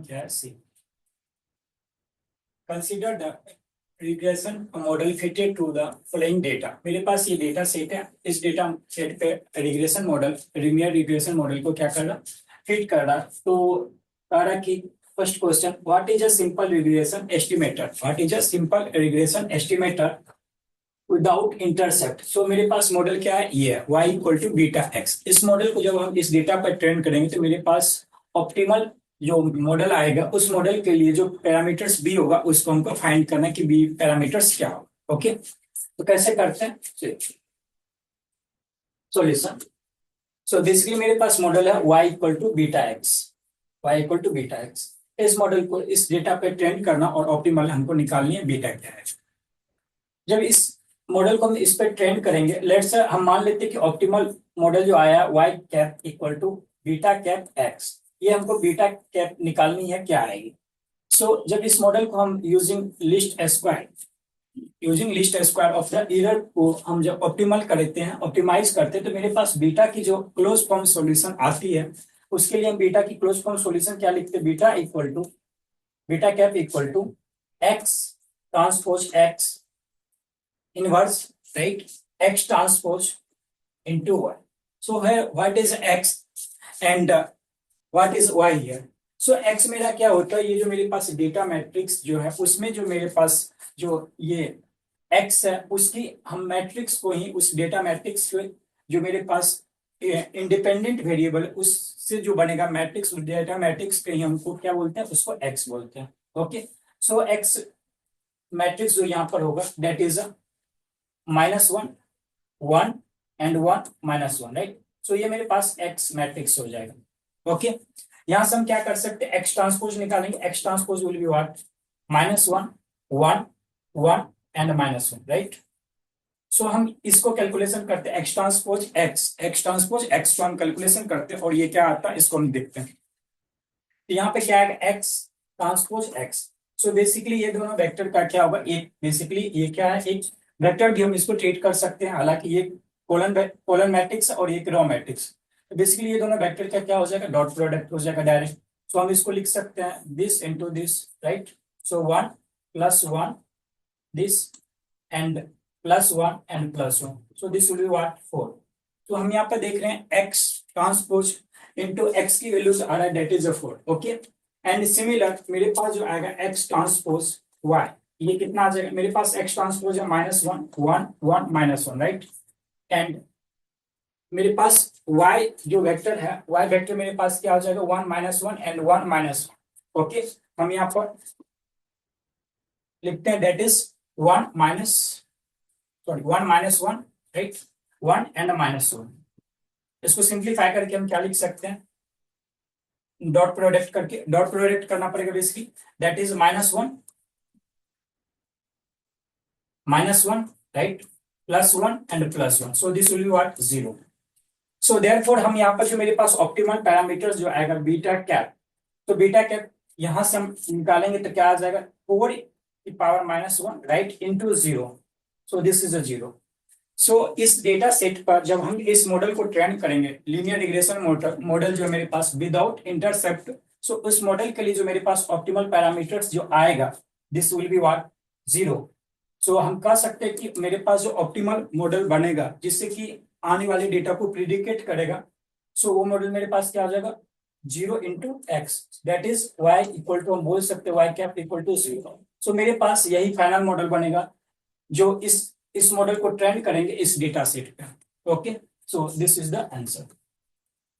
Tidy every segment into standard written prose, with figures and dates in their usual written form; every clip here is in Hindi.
क्या है C. Consider the regression model fitted to the following data. मेरे पास ये डेटा सेट है, इस डेटा सेट पे regression model linear regression model को क्या कर रहा, फिट कर रहा। तो कह रहा कि first question, what is a simple regression estimator, what is a simple regression estimator without intercept. So मेरे पास मॉडल क्या है, ये है y equal to beta x. इस मॉडल को जब हम इस डेटा पर ट्रेन करेंगे तो मेरे पास ऑप्टिमल जो मॉडल आएगा उस मॉडल के लिए जो पैरामीटर्स बी होगा उसको हमको फाइंड करना है कि बी पैरामीटर्स क्या होगा। ओके, तो कैसे करते हैं सॉल्यूशन। सो बेसिकली मेरे पास मॉडल है y equal to beta x, y equal to beta x. इस मॉडल को इस डेटा पे ट्रेन करना और ऑप्टिमल हमको निकालनी है बीटा क्या है। जब इस मॉडल को हम इस पे ट्रेन करेंगे, लेट्स से हम मान लेते हैं कि ऑप्टिमल मॉडल जो आया y cap equal to beta cap x, ये हमको बीटा कैप निकालनी है क्या आएगी। सो जब इस मॉडल को हम using list square of the error को हम जब ऑप्टिमल करते हैं, ऑप्टिमाइज करते हैं, तो मेरे पास बीटा की जो क्लोज फॉर्म सॉल्यूशन आती है उसके लिए हम बीटा की क्लोज फॉर्म सॉल्यूशन क्या लिखते हैं, beta cap equal to x transpose x inverse, right? X transpose into y. So here, what is x and what is y here? So x मेरा क्या होता है, ये जो मेरे पास डेटा मैट्रिक्स जो है उसमें जो मेरे पास जो ये x है उसकी हम मैट्रिक्स को ही उस डेटा मैट्रिक्स को जो मेरे पास इंडिपेंडेंट वेरिएबल उससे जो बनेगा मैट्रिक्स, डेटा मैट्रिक्स के ही हमको क्या बोलते हैं, उसको x बोलते हैं। ओके, सो x मैट्रिक्स जो यहाँ पर होगा दैट इज -1 1 एंड 1 -1, राइट। सो ये मेरे पास x मैट्रिक्स हो जाएगा। ओके, यहां से हम क्या कर सकते हैं, x ट्रांसपोज निकालेंगे। x transpose will be what, -1 1 1 and -1, right. So हम इसको कैलकुलेशन करते हैं, x ट्रांसपोज x को हम कैलकुलेशन करते हैं और ये क्या आता है इसको हम देखते हैं। तो यहाँ पे क्या है, x transpose x। So basically ये दोनों वेक्टर का क्या होगा, एक बेसिकली ये क्या है, एक वेक्टर भी हम इसको ट्रीट कर सकते हैं, हालांकि ये कॉलन मैट्रिक्स और एक रो मैट्रिक्स। तो बेसिकली ये दोनों वेक्टर का क्या हो जाएगा, डॉट प्रोडक्ट हो जाएगा डायरेक्ट। सो हम इसको लिख सकते हैं this into this, right. So 1 + 1 this and +1 and +1, so this will be what 4। तो हम यहाँ पर देख रहे हैं x ट्रांसपोज इनटू x की वैल्यू आ रहा है that is 4। Okay, and similar मेरे पास जो आएगा x ट्रांसपोज y, ये कितना आ जाएगा, मेरे पास x ट्रांसपोज है -1 1 1 -1, राइट। एंड मेरे पास y जो वेक्टर है, y वेक्टर मेरे पास क्या हो जाएगा, 1 -1 एंड 1 -1। ओके, हम यहाँ पर लिखते हैं दैट इज 1 -1, राइट, 1 एंड -1। इसको सिंप्लीफाई करके हम क्या लिख सकते हैं, डॉट प्रोडक्ट करना पड़ेगा basically, that is -1 -1, right, +1 and +1, so this will be what, 0। so therefore हम यहाँ पर जो मेरे पास ऑप्टिमल पैरामीटर्स जो आएगा बीटा कैप, तो बीटा कैप यहां से हम निकालेंगे तो क्या आ जाएगा, 4 की power -1, right, into 0, so this is 0। सो इस डेटा सेट पर जब हम इस मॉडल को ट्रेन करेंगे, लीनियर रिग्रेशन मॉडल जो मेरे पास विदाउट इंटरसेप्ट, सो उस मॉडल के लिए जो मेरे पास ऑप्टिमल पैरामीटर्स जो आएगा दिस विल बी व्हाट, 0। सो हम कह सकते हैं कि मेरे पास जो ऑप्टिमल मॉडल बनेगा जिससे कि आने वाले डेटा को प्रिडिकेट करेगा, सो वो मॉडल मेरे पास क्या हो जाएगा, 0 × x, that is y equal to, हम बोल सकते हैं y cap equal to 0। So मेरे पास यही फाइनल मॉडल बनेगा जो इस मॉडल को ट्रेन करेंगे इस डेटा सेट पे। Okay, so this is the answer.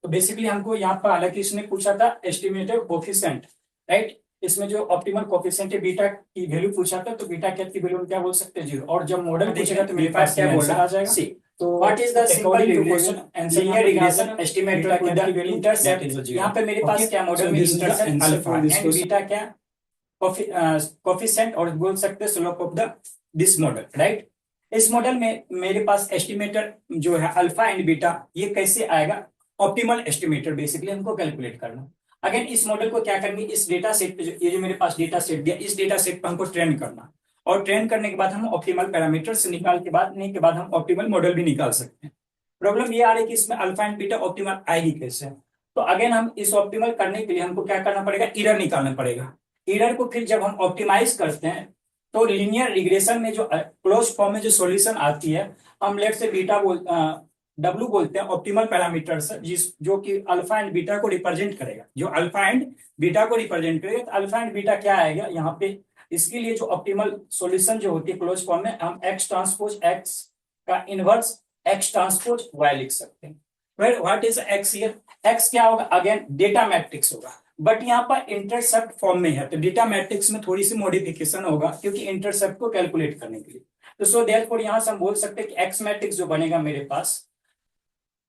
तो बेसिकली हमको यहाँ पर, हालांकि इसने पूछा था एस्टिमेटेड कोफिशिएंट, राइट, इसमें जो ऑप्टिमल कोफिशिएंट है बीटा की वैल्यू पूछा था, तो बीटा कैप की वैल्यू क्या बोल सकते हैं, 0। और जब मॉडल पूछेगा तो मेरे पास क्या बोल रहा आ जाएगा, सी। तो what is the simple regression linear regression estimated with the intercept, यहाँ पे मेरे पास क्या मॉडल में इंटरसेप्ट अल्फा एंड बीटा क्या कोफिशिएंट और बोल सकते हैं slope of the this model, right. इस मॉडल में मेरे पास एस्टिमेटर जो है अल्फा एंड बीटा, ये कैसे आएगा, ऑप्टिमल एस्टिमेटर बेसिकली हमको कैलकुलेट करना। अगेन इस मॉडल को क्या करेंगे, इस डेटा सेट पे, ये जो मेरे पास डेटा सेट दिया, इस डेटा सेट पे हमको ट्रेन करना, और ट्रेन करने के बाद हम ऑप्टिमल पैरामीटर्स निकालने के बाद हम ऑप्टिमल मॉडल भी निकाल सकते हैं। प्रॉब्लम ये आ रही है कि इसमें अल्फा एंड बीटा ऑप्टिमल आएगी कैसे, तो अगेन हम इस ऑप्टिमल करने के लिए हमको क्या करना पड़ेगा, एरर निकालना पड़ेगा। एरर को फिर जब हम ऑप्टिमाइज करते हैं तो लीनियर रिग्रेशन में जो क्लोज फॉर्म में जो सॉल्यूशन आती है, हम लेट से बीटा डब्ल्यू बोलते हैं ऑप्टिमल पैरामीटर्स, जिस जो कि अल्फा एंड बीटा को रिप्रेजेंट करेगा, जो अल्फा एंड बीटा को रिप्रेजेंट करेगा। तो अल्फा एंड बीटा क्या आएगा यहाँ पे, इसके लिए जो ऑप्टिमल सॉल्यूशन जो होती है क्लोज फॉर्म में, हम एक्स ट्रांसपोज एक्स का इनवर्स एक्स ट्रांसपोज वाई लिख सकते हैं। Well what is x here, x क्या होगा, अगेन डेटा मैट्रिक्स होगा, बट यहाँ पर इंटरसेप्ट फॉर्म में है, तो डेटा मैट्रिक्स में थोड़ी सी मॉडिफिकेशन होगा क्योंकि इंटरसेप्ट को कैलकुलेट करने के लिए। तो सो देयरफॉर यहाँ से हम बोल सकते हैं कि एक्स मैट्रिक्स जो बनेगा मेरे पास,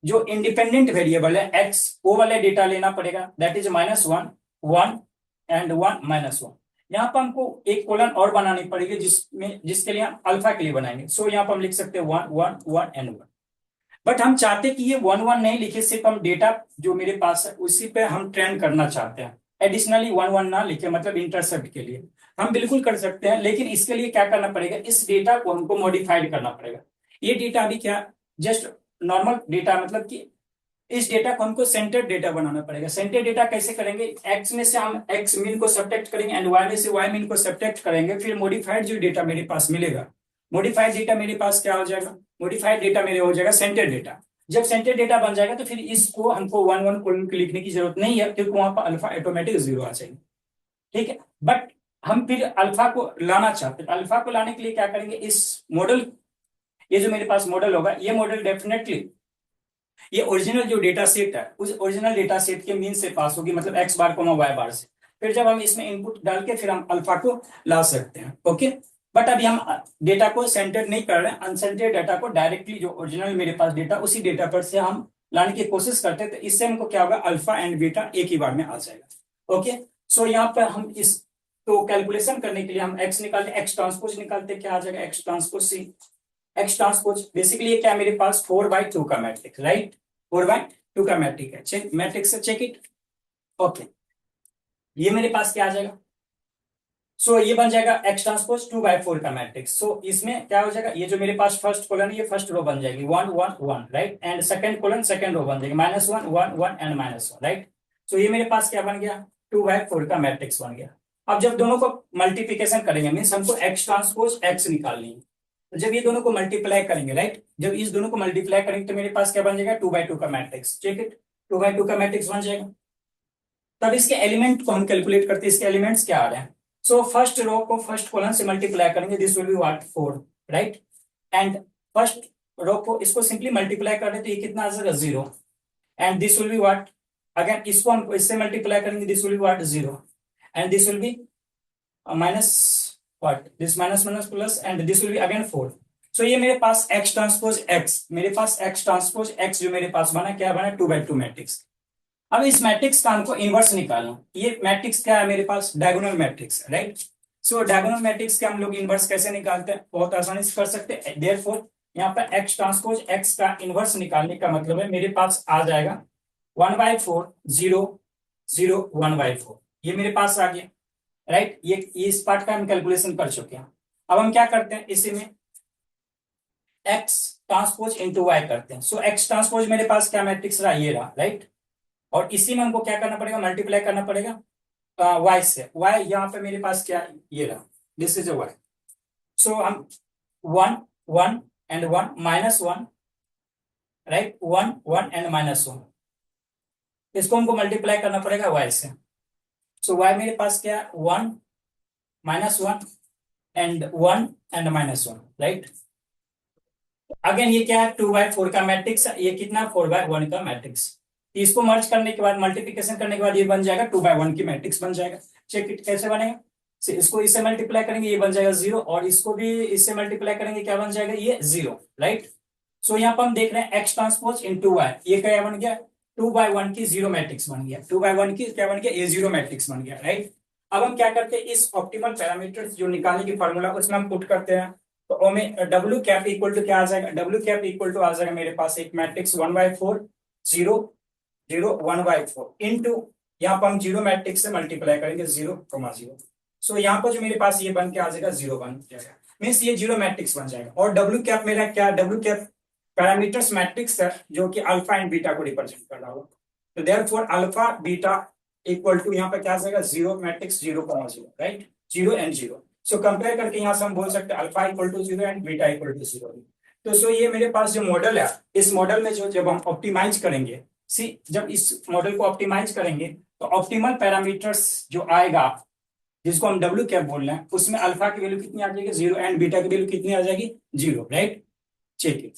जो इंडिपेंडेंट वेरिएबल है एक्स, वो वाला डेटा लेना पड़ेगा, दैट इज -1 1 एंड 1 -1। यहाँ पर हमको एक कोलन और बनानी पड़ेगी जिसके लिए हम अल्फा के लिए बनाएंगे। सो यहाँ पर हम लिख सकते हैं 1 1 1 एंड 1। बट हम चाहते कि ये 1 1 नहीं लिखे, सिर्फ हम डेटा जो मेरे पास है उसी पे हम ट्रेन करना चाहते हैं, एडिशनली 1 1 ना लिखे, मतलब इंटरसेप्ट के लिए हम बिल्कुल कर सकते हैं, लेकिन इसके लिए क्या करना पड़ेगा, इस डेटा को हमको मॉडिफाइड करना पड़ेगा। ये डेटा अभी क्या जस्ट नॉर्मल डेटा, मतलब कि इस डेटा को हमको सेंटर्ड डेटा बनाना पड़ेगा। सेंटर्ड डेटा कैसे करेंगे, एक्स में से हम एक्स मीन को सब्ट्रैक्ट करेंगे एंड वाई में से वाई मीन को सब्ट्रैक्ट करेंगे, फिर मॉडिफाइड जो डेटा मेरे पास मिलेगा, मॉडिफाइड डेटा मेरे पास क्या हो जाएगा, मॉडिफाइड डेटा मेरे हो जाएगा सेंटर्ड डेटा। जब सेंटर्ड डेटा बन जाएगा तो फिर इसको हमको 1 1 कोलन के लिखने की जरूरत नहीं है, क्योंकि वहां पर अल्फा ऑटोमेटिक 0 आ जाएगी। ठीक है, बट हम फिर अल्फा को लाना चाहते हैं। अल्फा को लाने के लिए क्या करेंगे, इस मॉडल, ये जो मेरे पास मॉडल होगा, ये मॉडल डेफिनेटली ये ओरिजिनल जो डेटा सेट है उस ओरिजिनल डेटा सेट के मीन से पास होगी, मतलब एक्स बार कोमा वाई बार से। फिर जब हम इसमें इनपुट डाल के फिर हम अल्फा को ला सकते हैं। ओके, बट अभी हम डेटा को सेंटर्ड नहीं कर रहे हैं, अनसेंटर्ड डेटा को डायरेक्टली जो ओरिजिनल मेरे पास डेटा उसी डेटा पर से हम लाने की कोशिश करते हैं। तो इससे हमको क्या होगा, अल्फा एंड बीटा एक ही बार में आ जाएगा। ओके, सो यहाँ पर हम इस तो कैलकुलेशन करने के लिए हम एक्स निकालते, एक्स ट्रांसपोज निकालते, क्या आ जाएगा एक्स ट्रांसपोज सी। एक्स ट्रांसपोज बेसिकली ये क्या है मेरे पास 4/2 का मैट्रिक्स, राइट, 4/2 का मैट्रिक है, चेक मैट्रिक्स से चेक इट। ओके, ये मेरे पास क्या आ जाएगा, सो ये बन जाएगा एक्स ट्रांसपोज 2/4 का मैट्रिक्स। सो इसमें क्या हो जाएगा, ये जो मेरे पास फर्स्ट कॉलम है ये फर्स्ट रो बन जाएगी 1 1 1, right, and second column second row बन जाएगी -1 1 1 एंड -1, राइट। सो ये मेरे पास क्या बन गया, 2/4 का मैट्रिक्स बन गया। अब जब दोनों को मल्टीप्लीकेशन करेंगे, मीन्स हमको एक्स ट्रांसपोज एक्स निकालनी है, तो जब ये दोनों को मल्टीप्लाई करेंगे, राइट, जब इस दोनों को मल्टीप्लाई करेंगे तो मेरे पास क्या बन जाएगा 2/2 का मैट्रिक्स, चेक इट, 2/2 का मैट्रिक्स बन जाएगा। तब इसके एलिमेंट को हम कैलकुलेट करते हैं, इसके एलिमेंट्स क्या आ रहे हैं। सो फर्स्ट रो को फर्स्ट कॉलम से मल्टीप्लाई करेंगे, this will be what 4, right, and first row को इसको सिंपली मल्टीप्लाई कर देते, ये कितना आ जाएगा 0, and this will be what, again इसको हम इससे मल्टीप्लाई करेंगे, this will be what 0, and this will B minus what, this minus minus plus, and this will be again 4। सो ये मेरे पास एक्स ट्रांसपोज एक्स, मेरे पास एक्स ट्रांसपोज एक्स जो मेरे पास बना क्या बना 2/2 मैट्रिक्स। अब इस मैट्रिक्स का हमको इनवर्स निकालना, ये मैट्रिक्स क्या है मेरे पास, डायगोनल मैट्रिक्स, राइट। सो डायगोनल मैट्रिक्स का हम लोग इनवर्स कैसे निकालते हैं, बहुत आसानी से कर सकते हैं। देयरफॉर यहाँ पर एक्स ट्रांसपोज एक्स का इनवर्स निकालने का मतलब है मेरे पास आ जाएगा 1/4 0 0 1/4, ये मेरे पास आ गया, राइट। ये इस पार्ट का हम कैलकुलेशन कर चुके हैं। अब हम क्या करते हैं, इसी में एक्स ट्रांसपोज इंटू वाई करते हैं। सो एक्स ट्रांसपोज मेरे पास क्या मैट्रिक्स रहा, ये रहा, राइट, और इसी में हमको क्या करना पड़ेगा, मल्टीप्लाई करना पड़ेगा वाई से। वाई यहाँ पे मेरे पास क्या, ये रहा, दिस इज अ वाई। सो हम 1 1 एंड 1 -1, राइट, 1 1 एंड -1, इसको हमको मल्टीप्लाई करना पड़ेगा वाई से। सो वाई मेरे पास क्या 1 -1 एंड 1 एंड -1, राइट। अगेन ये क्या है 2/4 का मैट्रिक्स, ये कितना 4/1 का मैट्रिक्स। इसको मर्ज करने के बाद मल्टीप्लिकेशन करने के बाद ये बन जाएगा 2/1 की मैट्रिक्स बन जाएगा। चेक इट कैसे बनेगा, इसको इससे मल्टीप्लाई करेंगे ये बन जाएगा 0, और इसको भी इससे मल्टीप्लाई करेंगे क्या बन जाएगा ये 0, राइट। सो यहाँ पर हम देख रहे हैं एक्स ट्रांसपोज इंटू वाई, ये क्या बन गया 2/1 की 0 मैट्रिक्स बन गया, 2/1 की क्या बन गया ये 0 मैट्रिक्स बन गया, राइट। अब हम क्या करते हैं, इस ऑप्टिमल पैरामीटर्स जो निकालने की फॉर्मूला उसमें हम पुट करते हैं, तो डब्ल्यू कैप इक्वल टू क्या आ जाएगा, डब्ल्यू कैप इक्वल टू आ जाएगा मेरे पास एक मैट्रिक्स 1/4 0 0 1/4 इंटू यहाँ पर हम 0 मैट्रिक्स से मल्टीप्लाई करेंगे 0 0। सो यहाँ पर जो मेरे पास ये बन के आ जाएगा 0 बन जाएगा, मीन्स ये 0 मैट्रिक्स बन जाएगा। और डब्ल्यू कैप मेरा क्या, डब्ल्यू कैप पैरामीटर्स मैट्रिक्स है जो कि अल्फा एंड बीटा को रिप्रेजेंट कर रहा होगा। तो therefore alpha beta equal to यहाँ पे क्या आ जाएगा, 0 matrix 0,0, right, 0 and 0। So compare करके यहाँ से हम बोल सकते हैं alpha equal to 0 and beta equal to 0। तो सो ये मेरे पास जो मॉडल है, इस मॉडल में जो जब हम ऑप्टिमाइज करेंगे, जब इस मॉडल को ऑप्टिमाइज करेंगे तो ऑप्टिमल पैरामीटर्स जो आएगा, जिसको हम डब्ल्यू कैप बोल रहे हैं, उसमें अल्फा की वैल्यू कितनी आ जाएगी, 0 एंड बीटा की वैल्यू कितनी आ जाएगी, 0, राइट। ठीक है।